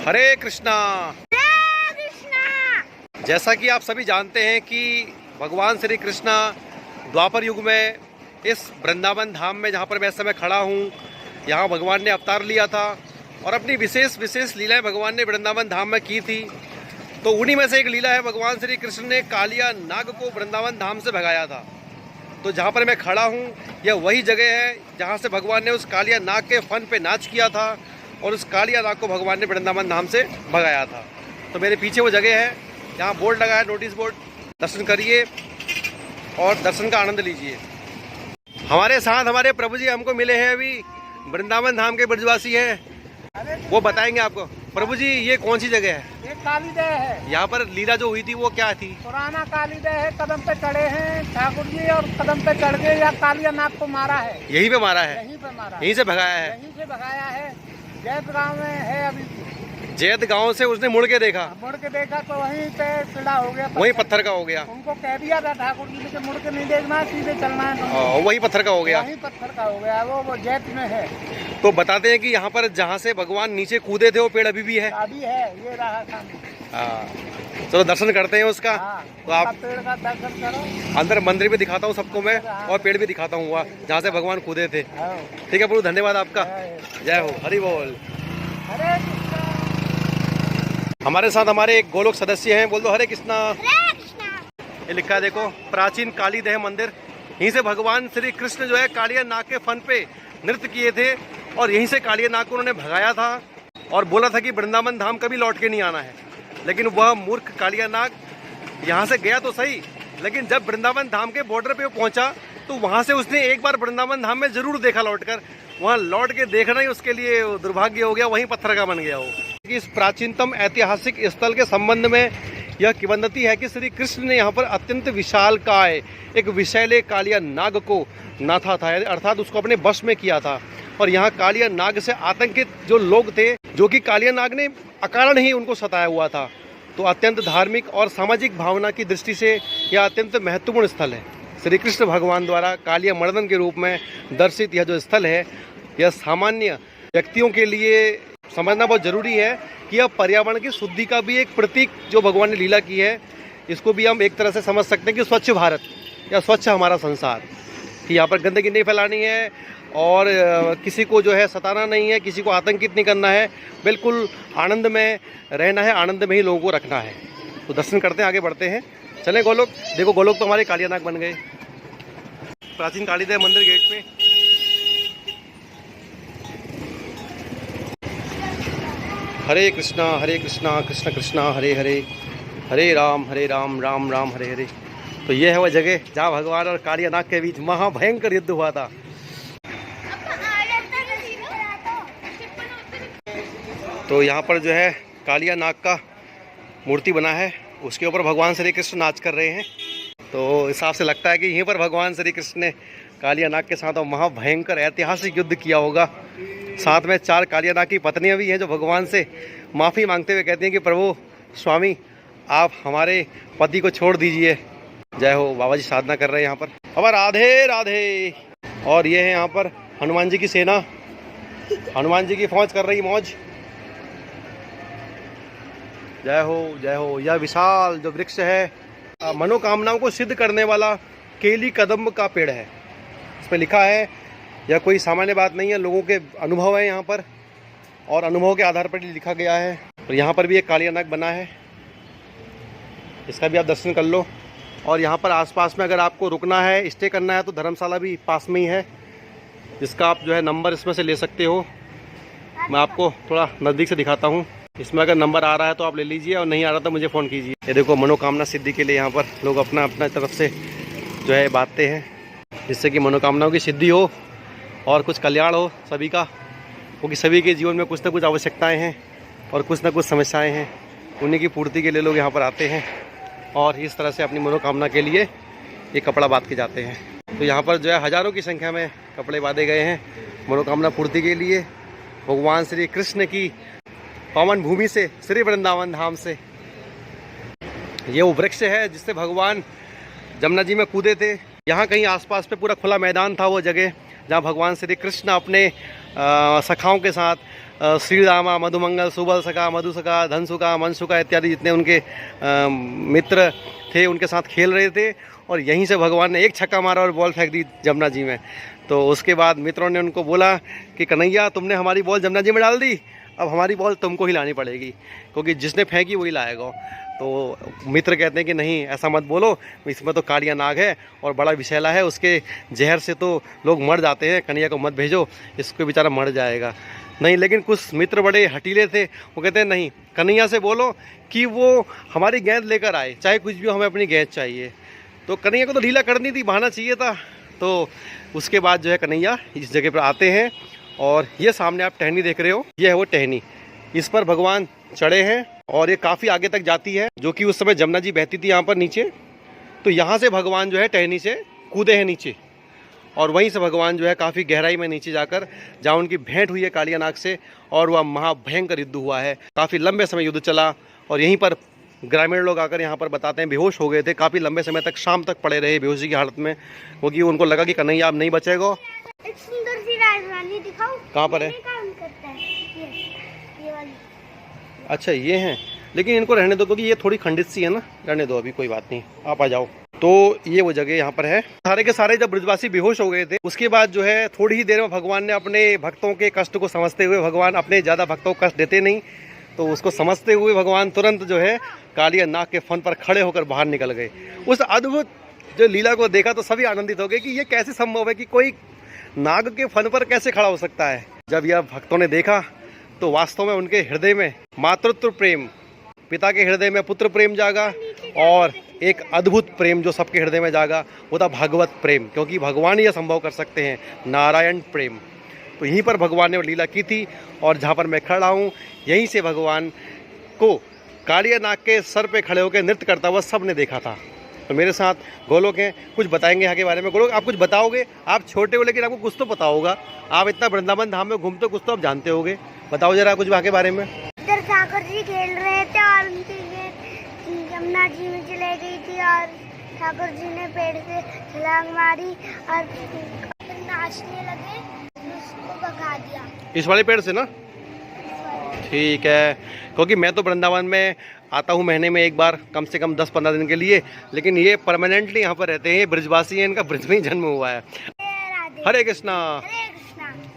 हरे कृष्णा। जैसा कि आप सभी जानते हैं कि भगवान श्री कृष्णा द्वापर युग में इस वृंदावन धाम में जहाँ पर मैं इस समय खड़ा हूँ, यहाँ भगवान ने अवतार लिया था और अपनी विशेष लीलाएं भगवान ने वृंदावन धाम में की थी। तो उन्हीं में से एक लीला है, भगवान श्री कृष्ण ने कालिया नाग को वृंदावन धाम से भगाया था। तो जहाँ पर मैं खड़ा हूँ यह वही जगह है जहाँ से भगवान ने उस कालिया नाग के फन पे नाच किया था और उस कालिया नाग को भगवान ने वृंदावन धाम से भगाया था। तो मेरे पीछे वो जगह है, यहाँ बोर्ड लगा है, नोटिस बोर्ड। दर्शन करिए और दर्शन का आनंद लीजिए। हमारे साथ हमारे प्रभु जी हमको मिले हैं, अभी वृंदावन धाम के ब्रजवासी हैं, वो बताएंगे आपको। प्रभु जी ये कौन सी जगह है? ये कालीदह है। यहाँ पर लीला जो हुई थी वो क्या थी? पुराना कालीदह है, कदम पे चढ़े हैं ठाकुर जी और कदम पे चढ़ के या कालिया नाग को मारा है। यहीं पे मारा है? यहीं पे मारा, यहीं से भगाया है? यहीं से भगाया है। जैत गाँव में है अभी। जैत गांव से उसने मुड़ के देखा तो वहीं पे पीड़ा हो गया, वहीं पत्थर का हो गया। उनको कह दिया था ठाकुर जी ने मुड़ के नहीं देखना है, सीधे चलना है। वही पत्थर का हो गया, वहीं पत्थर का हो गया। वो जैत में है। तो बताते हैं कि यहाँ पर जहाँ से भगवान नीचे कूदे थे वो पेड़ अभी भी है? अभी है, ये रहा सामने। चलो दर्शन करते हैं उसका। तो आप पेड़ का दर्शन करो। अंदर मंदिर भी दिखाता हूँ सबको मैं और पेड़ भी दिखाता हूँ वहाँ जहाँ से भगवान कूदे थे। ठीक है प्रभु, धन्यवाद आपका। जय हो, हरि बोल। हमारे साथ हमारे एक गोलोक सदस्य हैं, बोल दो हरे कृष्णा। ये लिखा है देखो, प्राचीन कालीदह मंदिर। यहीं से भगवान श्री कृष्ण जो है कालिया नाग के फन पे नृत्य किए थे और यहीं से कालिया नाग को उन्होंने भगाया था और बोला था कि वृंदावन धाम कभी लौट के नहीं आना है। लेकिन वह मूर्ख कालिया नाग यहाँ से गया तो सही, लेकिन जब वृंदावन धाम के बॉर्डर पे वो पहुंचा तो वहाँ से उसने एक बार वृंदावन धाम में जरूर देखा लौटकर। वहाँ लौट के देखना ही उसके लिए दुर्भाग्य हो गया, वहीं पत्थर का बन गया हो। इस प्राचीनतम ऐतिहासिक स्थल के संबंध में यह किंवदंती है कि श्री कृष्ण ने यहाँ पर अत्यंत विशालकाय एक विषैले कालिया नाग को नाथा था, अर्थात उसको अपने वश में किया था। और यहाँ कालिया नाग से आतंकित जो लोग थे, जो कि कालिया नाग ने अकारण ही उनको सताया हुआ था। तो अत्यंत धार्मिक और सामाजिक भावना की दृष्टि से यह अत्यंत महत्वपूर्ण स्थल है। श्री कृष्ण भगवान द्वारा कालिया मर्दन के रूप में दर्शित यह जो स्थल है, यह सामान्य व्यक्तियों के लिए समझना बहुत जरूरी है कि यह पर्यावरण की शुद्धि का भी एक प्रतीक जो भगवान ने लीला की है, इसको भी हम एक तरह से समझ सकते हैं कि स्वच्छ भारत या स्वच्छ हमारा संसार, कि यहाँ पर गंदगी नहीं फैलानी है और किसी को जो है सताना नहीं है, किसी को आतंकित नहीं करना है, बिल्कुल आनंद में रहना है, आनंद में ही लोगों को रखना है। तो दर्शन करते हैं, आगे बढ़ते हैं। चलें गोलोक। देखो गोलोक तो हमारे कालिया नाग बन गए। प्राचीन कालीदह मंदिर गेट पे हरे कृष्णा कृष्ण कृष्णा हरे हरे, हरे राम राम राम हरे हरे। तो ये है वह जगह जहाँ भगवान और कालिया नाग के बीच महाभयंकर युद्ध हुआ था। तो यहाँ पर जो है कालिया नाग का मूर्ति बना है, उसके ऊपर भगवान श्री कृष्ण नाच कर रहे हैं। तो इस हिसाब से लगता है कि यहीं पर भगवान श्री कृष्ण ने कालिया नाग के साथ महाभयंकर ऐतिहासिक युद्ध किया होगा। साथ में 4 कालिया नाग की पत्नियां भी हैं जो भगवान से माफ़ी मांगते हुए कहती हैं कि प्रभु स्वामी आप हमारे पति को छोड़ दीजिए। जय हो, बाबा जी साधना कर रहे हैं यहाँ पर। अब राधे राधे। और ये है यहाँ पर हनुमान जी की सेना, हनुमान जी की फौज कर रही मौज। जय हो। यह विशाल जो वृक्ष है मनोकामनाओं को सिद्ध करने वाला केली कदम्ब का पेड़ है। इस पर लिखा है, यह कोई सामान्य बात नहीं है, लोगों के अनुभव है यहाँ पर और अनुभव के आधार पर लिखा गया है। और यहाँ पर भी एक कालिया नाग बना है, इसका भी आप दर्शन कर लो। और यहाँ पर आसपास में अगर आपको रुकना है, स्टे करना है, तो धर्मशाला भी पास में ही है, जिसका आप जो है नंबर इसमें से ले सकते हो। मैं आपको थोड़ा नज़दीक से दिखाता हूँ। इसमें अगर नंबर आ रहा है तो आप ले लीजिए और नहीं आ रहा तो मुझे फ़ोन कीजिए। ये देखो मनोकामना सिद्धि के लिए यहाँ पर लोग अपना तरफ से जो है बांटते हैं, जिससे कि मनोकामनाओं की सिद्धि हो और कुछ कल्याण हो सभी का, क्योंकि सभी के जीवन में कुछ ना कुछ आवश्यकताएं हैं और कुछ ना कुछ समस्याएं हैं, उन्हीं की पूर्ति के लिए लोग यहाँ पर आते हैं और इस तरह से अपनी मनोकामना के लिए ये कपड़ा बांध के जाते हैं। तो यहाँ पर जो है हज़ारों की संख्या में कपड़े बांधे गए हैं मनोकामना पूर्ति के लिए, भगवान श्री कृष्ण की पावन भूमि से, श्री वृंदावन धाम से। ये वो वृक्ष है जिससे भगवान जमुना जी में कूदे थे। यहाँ कहीं आसपास पे पूरा खुला मैदान था, वो जगह जहाँ भगवान श्री कृष्ण अपने सखाओं के साथ श्रीरामा, मधुमंगल, सुबल सखा, मधुसखा, धनसुखा, मनसुखा इत्यादि जितने उनके मित्र थे उनके साथ खेल रहे थे, और यहीं से भगवान ने एक छक्का मारा और बॉल फेंक दी जमुना जी में। तो उसके बाद मित्रों ने उनको बोला कि कन्हैया तुमने हमारी बॉल जमुना जी में डाल दी, अब हमारी बॉल तुमको ही लानी पड़ेगी, क्योंकि जिसने फेंकी वही लाएगा। तो मित्र कहते हैं कि नहीं ऐसा मत बोलो, इसमें तो कालिया नाग है और बड़ा विषैला है, उसके जहर से तो लोग मर जाते हैं, कन्हैया को मत भेजो, इसको बेचारा मर जाएगा। नहीं, लेकिन कुछ मित्र बड़े हटीले थे, वो कहते हैं नहीं, कन्हैया से बोलो कि वो हमारी गेंद लेकर आए, चाहे कुछ भी हो, हमें अपनी गेंद चाहिए। तो कन्हैया को तो लीला करनी थी, बहाना चाहिए था। तो उसके बाद जो है कन्हैया इस जगह पर आते हैं, और ये सामने आप टहनी देख रहे हो, ये है वो टहनी, इस पर भगवान चढ़े हैं, और ये काफ़ी आगे तक जाती है, जो कि उस समय जमुना जी बहती थी यहाँ पर नीचे। तो यहाँ से भगवान जो है टहनी से कूदे हैं नीचे, और वहीं से भगवान जो है काफ़ी गहराई में नीचे जाकर, जहाँ उनकी भेंट हुई है कालिया नाग से, और वह महाभयंकर युद्ध हुआ है, काफ़ी लंबे समय युद्ध चला। और यहीं पर ग्रामीण लोग आकर यहाँ पर बताते हैं बेहोश हो गए थे, काफ़ी लंबे समय तक शाम तक पड़े रहे बेहोशी की हालत में, क्योंकि उनको लगा कि कन्हैया अब नहीं बचेगा। एक सुंदर सी राजधानी दिखाओ। कहाँ पर है? काम करता है ये वाली। अच्छा ये हैं, लेकिन इनको रहने दो, क्योंकि ये थोड़ी खंडित सी है ना, रहने दो, अभी कोई बात नहीं, आप आ जाओ। तो ये वो जगह यहाँ पर है। सारे के सारे जब ब्रजवासी बेहोश हो गए थे, उसके बाद जो है थोड़ी ही देर में भगवान ने अपने भक्तों के कष्ट को समझते हुए, भगवान अपने ज़्यादा भक्तों को कष्ट देते नहीं, तो उसको समझते हुए भगवान तुरंत जो है कालिया नाग के फन पर खड़े होकर बाहर निकल गए। उस अद्भुत जो लीला को देखा तो सभी आनंदित हो गए कि ये कैसे संभव है कि कोई नाग के फन पर कैसे खड़ा हो सकता है। जब यह भक्तों ने देखा तो वास्तव में उनके हृदय में मातृत्व प्रेम, पिता के हृदय में पुत्र प्रेम जागा, और एक अद्भुत प्रेम जो सबके हृदय में जागा वो था भागवत प्रेम, क्योंकि भगवान ये संभव कर सकते हैं, नारायण प्रेम। तो यहीं पर भगवान ने लीला की थी, और जहाँ पर मैं खड़ा हूँ यहीं से भगवान को कालिया नाग के सर पे खड़े होकर नृत्य करता हुआ सब ने देखा था। तो मेरे साथ गोलोक हैं, कुछ बताएंगे यहाँ के बारे में। गोलोक, आप कुछ बताओगे? आप छोटे हो लेकिन आपको कुछ तो पता होगा, आप इतना वृंदावन धाम में घूमते हो, कुछ तो आप जानते होगे, बताओ जरा कुछ वहाँ के बारे में। इधर ठाकुर जी खेल रहे थे और उनकी गेंद जमुना जी में चले गई थी, और ठाकुर जी ने पेड़ से छलांग मारी और नाचने लगे, उसको भगा दिया इस वाले पेड़ से ना? ठीक है, क्योंकि मैं तो वृंदावन में आता हूँ महीने में एक बार, कम से कम 10-15 दिन के लिए, लेकिन ये परमानेंटली यहाँ पर रहते हैं, ये ब्रजवासी हैं, इनका ब्रज में ही जन्म हुआ है। हरे कृष्णा।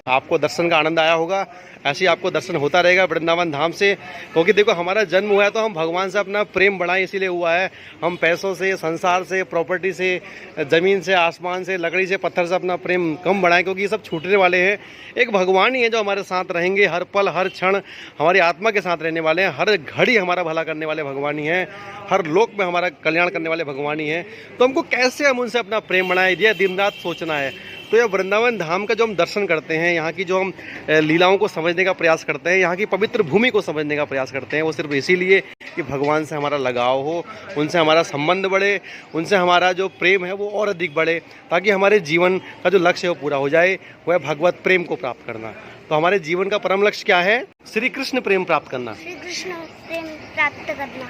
आपको दर्शन का आनंद आया होगा, ऐसे ही आपको दर्शन होता रहेगा वृंदावन धाम से, क्योंकि देखो हमारा जन्म हुआ है तो हम भगवान से अपना प्रेम बढ़ाएं, इसीलिए हुआ है। हम पैसों से, संसार से, प्रॉपर्टी से, ज़मीन से, आसमान से, लकड़ी से, पत्थर से अपना प्रेम कम बढ़ाएं, क्योंकि ये सब छूटने वाले हैं। एक भगवान ही है जो हमारे साथ रहेंगे, हर पल हर क्षण हमारी आत्मा के साथ रहने वाले हैं, हर घड़ी हमारा भला करने वाले भगवान ही हैं, हर लोक में हमारा कल्याण करने वाले भगवान ही हैं। तो हमको कैसे हम उनसे अपना प्रेम बढ़ाएं, यह दिन रात सोचना है। तो यह वृंदावन धाम का जो हम दर्शन करते हैं, यहाँ की जो हम लीलाओं को समझने का प्रयास करते हैं, यहाँ की पवित्र भूमि को समझने का प्रयास करते हैं, वो सिर्फ इसीलिए कि भगवान से हमारा लगाव हो, उनसे हमारा संबंध बढ़े, उनसे हमारा जो प्रेम है वो और अधिक बढ़े, ताकि हमारे जीवन का जो लक्ष्य है वो पूरा हो जाए, वो है भगवत प्रेम को प्राप्त करना। तो हमारे जीवन का परम लक्ष्य क्या है? श्री कृष्ण प्रेम प्राप्त करना। श्री कृष्ण प्रेम प्राप्त करना।